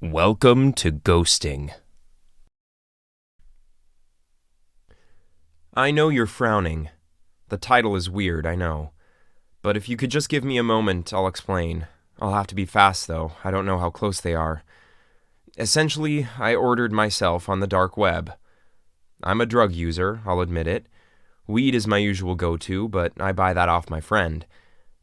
Welcome to ghosting. I know you're frowning. The title is weird, I know. But if you could just give me a moment, I'll explain. I'll have to be fast, though. I don't know how close they are. Essentially, I ordered myself on the dark web. I'm a drug user, I'll admit it. Weed is my usual go-to, but I buy that off my friend.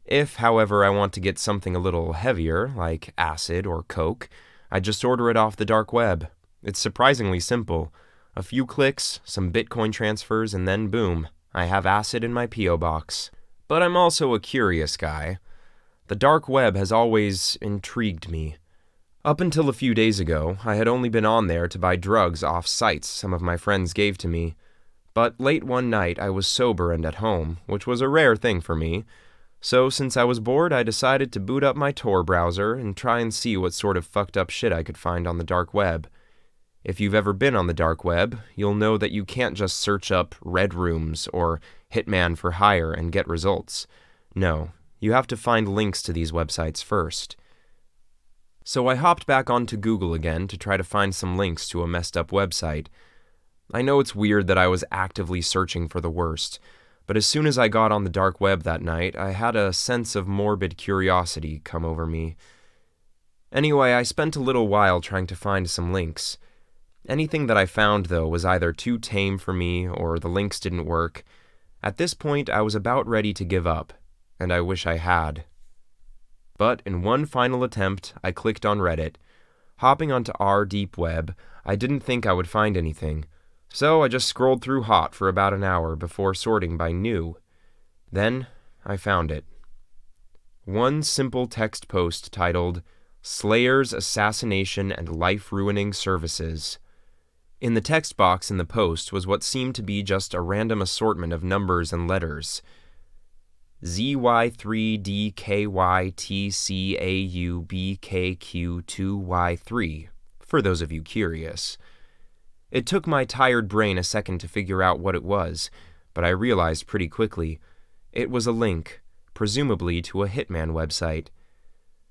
If, however, I want to get something a little heavier, like acid or coke, I just order it off the dark web. It's surprisingly simple. A few clicks, some Bitcoin transfers, and then boom, I have acid in my P.O. box. But I'm also a curious guy. The dark web has always intrigued me. Up until a few days ago, I had only been on there to buy drugs off sites some of my friends gave to me. But late one night I was sober and at home, which was a rare thing for me. So since I was bored, I decided to boot up my Tor browser and try and see what sort of fucked up shit I could find on the dark web. If you've ever been on the dark web, you'll know that you can't just search up Red Rooms or Hitman for Hire and get results. No, you have to find links to these websites first. So I hopped back onto Google again to try to find some links to a messed up website. I know it's weird that I was actively searching for the worst, but as soon as I got on the dark web that night, I had a sense of morbid curiosity come over me. Anyway, I spent a little while trying to find some links. Anything that I found, though, was either too tame for me or the links didn't work. At this point, I was about ready to give up, and I wish I had. But in one final attempt, I clicked on Reddit. Hopping onto our deep web, I didn't think I would find anything. So I just scrolled through hot for about an hour before sorting by new. Then I found it. One simple text post titled, "Slayers, Assassination, and Life-Ruining Services." In the text box in the post was what seemed to be just a random assortment of numbers and letters. ZY3DKYTCAUBKQ2Y3, for those of you curious. It took my tired brain a second to figure out what it was, but I realized pretty quickly. It was a link, presumably to a Hitman website.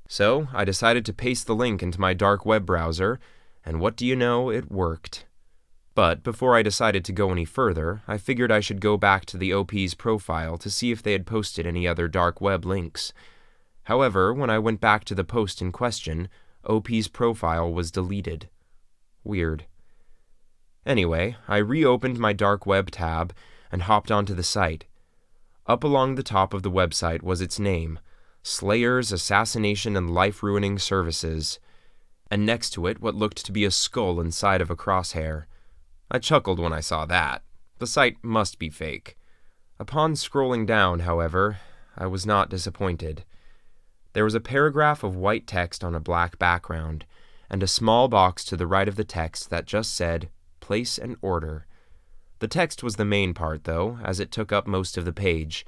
So I decided to paste the link into my dark web browser, and what do you know, it worked. But before I decided to go any further, I figured I should go back to the OP's profile to see if they had posted any other dark web links. However, when I went back to the post in question, OP's profile was deleted. Weird. Anyway, I reopened my dark web tab and hopped onto the site. Up along the top of the website was its name, Slayers, Assassination, and Life-Ruining Services, and next to it what looked to be a skull inside of a crosshair. I chuckled when I saw that. The site must be fake. Upon scrolling down, however, I was not disappointed. There was a paragraph of white text on a black background, and a small box to the right of the text that just said, "Place an order." The text was the main part, though, as it took up most of the page.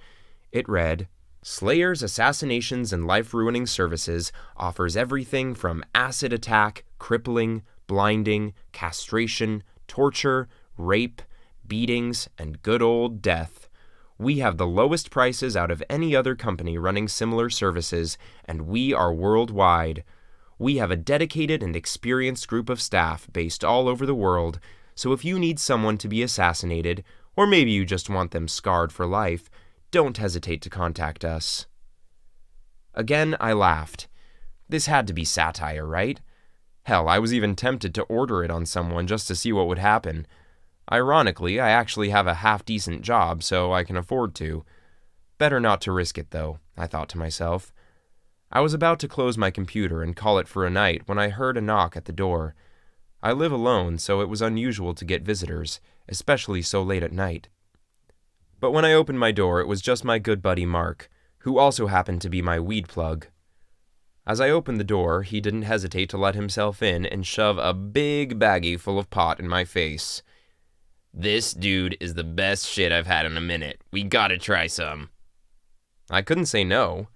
It read, "Slayers, Assassinations, and Life-Ruining Services offers everything from acid attack, crippling, blinding, castration, torture, rape, beatings, and good old death. We have the lowest prices out of any other company running similar services, and we are worldwide. We have a dedicated and experienced group of staff based all over the world, so if you need someone to be assassinated, or maybe you just want them scarred for life, don't hesitate to contact us." Again, I laughed. This had to be satire, right? Hell, I was even tempted to order it on someone just to see what would happen. Ironically, I actually have a half-decent job, so I can afford to. Better not to risk it, though, I thought to myself. I was about to close my computer and call it for a night when I heard a knock at the door. I live alone, so it was unusual to get visitors, especially so late at night. But when I opened my door, it was just my good buddy Mark, who also happened to be my weed plug. As I opened the door, he didn't hesitate to let himself in and shove a big baggie full of pot in my face. "This dude is the best shit I've had in a minute. We gotta try some." I couldn't say no.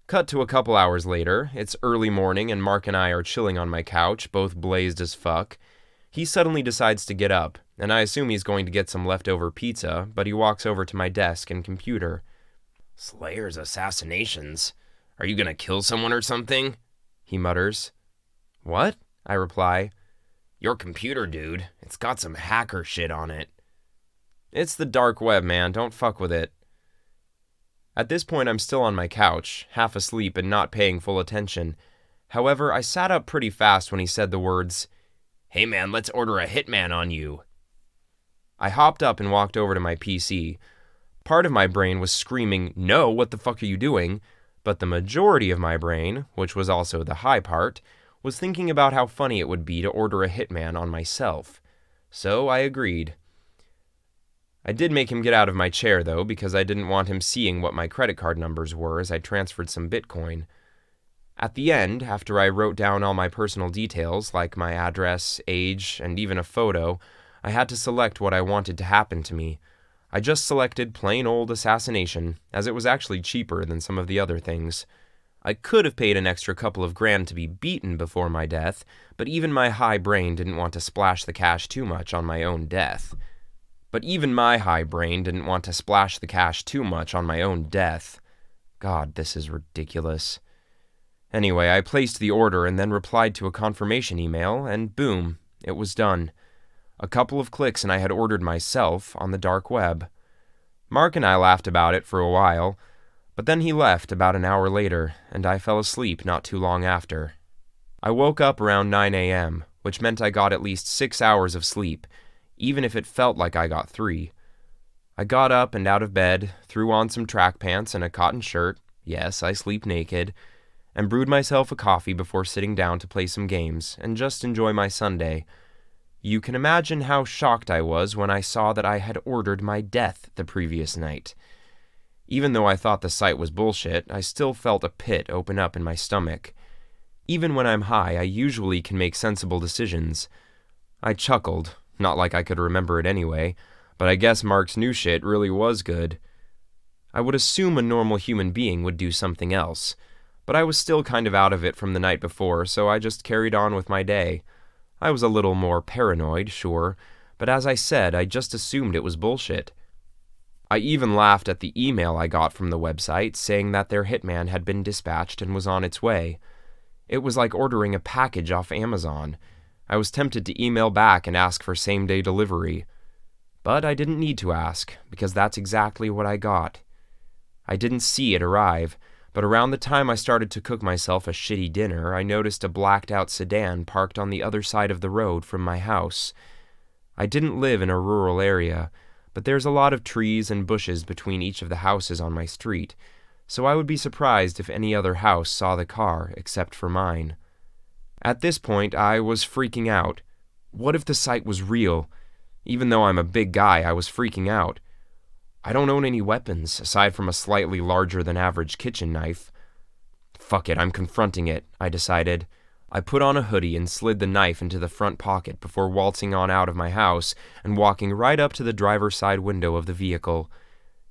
Cut to a couple hours later, it's early morning and Mark and I are chilling on my couch, both blazed as fuck. He suddenly decides to get up, and I assume he's going to get some leftover pizza, but he walks over to my desk and computer. "Slayers, Assassinations? Are you gonna kill someone or something?" he mutters. "What?" I reply. Your computer, dude. It's got some hacker shit on it. It's the dark web, man. Don't fuck with it. At this point, I'm still on my couch, half asleep and not paying full attention. However, I sat up pretty fast when he said the words, "Hey man, let's order a hitman on you." I hopped up and walked over to my PC. Part of my brain was screaming, "No, what the fuck are you doing?" But the majority of my brain, which was also the high part, was thinking about how funny it would be to order a hitman on myself. So I agreed. I did make him get out of my chair, though, because I didn't want him seeing what my credit card numbers were as I transferred some Bitcoin. At the end, after I wrote down all my personal details, like my address, age, and even a photo, I had to select what I wanted to happen to me. I just selected plain old assassination, as it was actually cheaper than some of the other things. I could have paid an extra couple of grand to be beaten before my death, but even my high brain didn't want to splash the cash too much on my own death. God, this is ridiculous. Anyway, I placed the order and then replied to a confirmation email, and boom, it was done. A couple of clicks and I had ordered myself on the dark web. Mark and I laughed about it for a while, but then he left about an hour later, and I fell asleep not too long after. I woke up around 9 a.m., which meant I got at least 6 hours of sleep, even if it felt like I got 3. I got up and out of bed, threw on some track pants and a cotton shirt, yes, I sleep naked, and brewed myself a coffee before sitting down to play some games and just enjoy my Sunday. You can imagine how shocked I was when I saw that I had ordered my death the previous night. Even though I thought the site was bullshit, I still felt a pit open up in my stomach. Even when I'm high, I usually can make sensible decisions. I chuckled. Not like I could remember it anyway, but I guess Mark's new shit really was good. I would assume a normal human being would do something else, but I was still kind of out of it from the night before, so I just carried on with my day. I was a little more paranoid, sure, but as I said, I just assumed it was bullshit. I even laughed at the email I got from the website saying that their hitman had been dispatched and was on its way. It was like ordering a package off Amazon. I was tempted to email back and ask for same-day delivery. But I didn't need to ask, because that's exactly what I got. I didn't see it arrive, but around the time I started to cook myself a shitty dinner, I noticed a blacked-out sedan parked on the other side of the road from my house. I didn't live in a rural area, but there's a lot of trees and bushes between each of the houses on my street, so I would be surprised if any other house saw the car except for mine. At this point, I was freaking out. What if the site was real? Even though I'm a big guy, I was freaking out. I don't own any weapons, aside from a slightly larger-than-average kitchen knife. Fuck it, I'm confronting it, I decided. I put on a hoodie and slid the knife into the front pocket before waltzing on out of my house and walking right up to the driver's side window of the vehicle.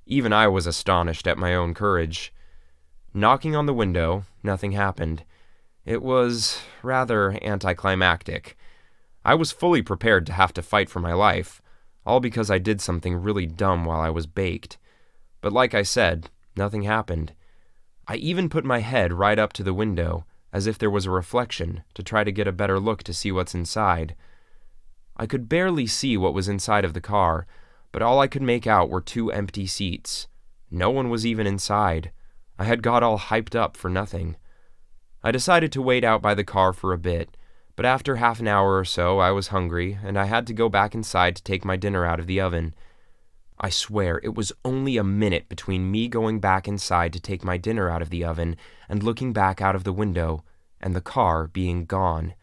Even I was astonished at my own courage. Knocking on the window, nothing happened. It was rather anticlimactic. I was fully prepared to have to fight for my life, all because I did something really dumb while I was baked. But like I said, nothing happened. I even put my head right up to the window, as if there was a reflection, to try to get a better look to see what's inside. I could barely see what was inside of the car, but all I could make out were 2 empty seats. No one was even inside. I had got all hyped up for nothing. I decided to wait out by the car for a bit, but after half an hour or so I was hungry, and I had to go back inside to take my dinner out of the oven. I swear it was only a minute between me going back inside to take my dinner out of the oven and looking back out of the window, and the car being gone.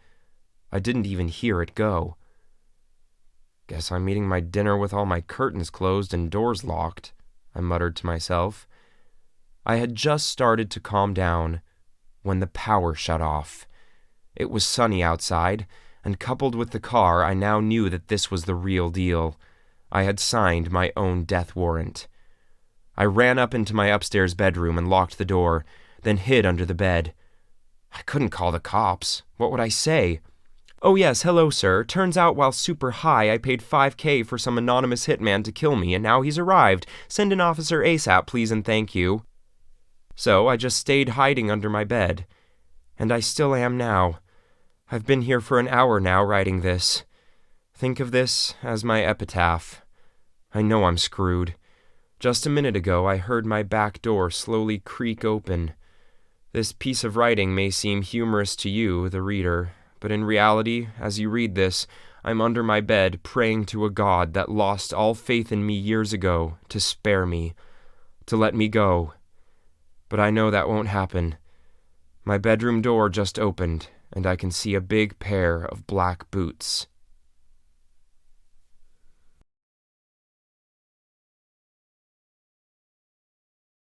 I didn't even hear it go. Guess I'm eating my dinner with all my curtains closed and doors locked, I muttered to myself. I had just started to calm down when the power shut off. It was sunny outside, and coupled with the car, I now knew that this was the real deal. I had signed my own death warrant. I ran up into my upstairs bedroom and locked the door, then hid under the bed. I couldn't call the cops. What would I say? "Oh yes, hello sir. Turns out while super high I paid $5,000 for some anonymous hitman to kill me, and now he's arrived. Send an officer ASAP, please and thank you." So I just stayed hiding under my bed. And I still am now. I've been here for an hour now writing this. Think of this as my epitaph. I know I'm screwed. Just a minute ago, I heard my back door slowly creak open. This piece of writing may seem humorous to you, the reader, but in reality, as you read this, I'm under my bed praying to a God that lost all faith in me years ago to spare me, to let me go. But I know that won't happen. My bedroom door just opened, and I can see a big pair of black boots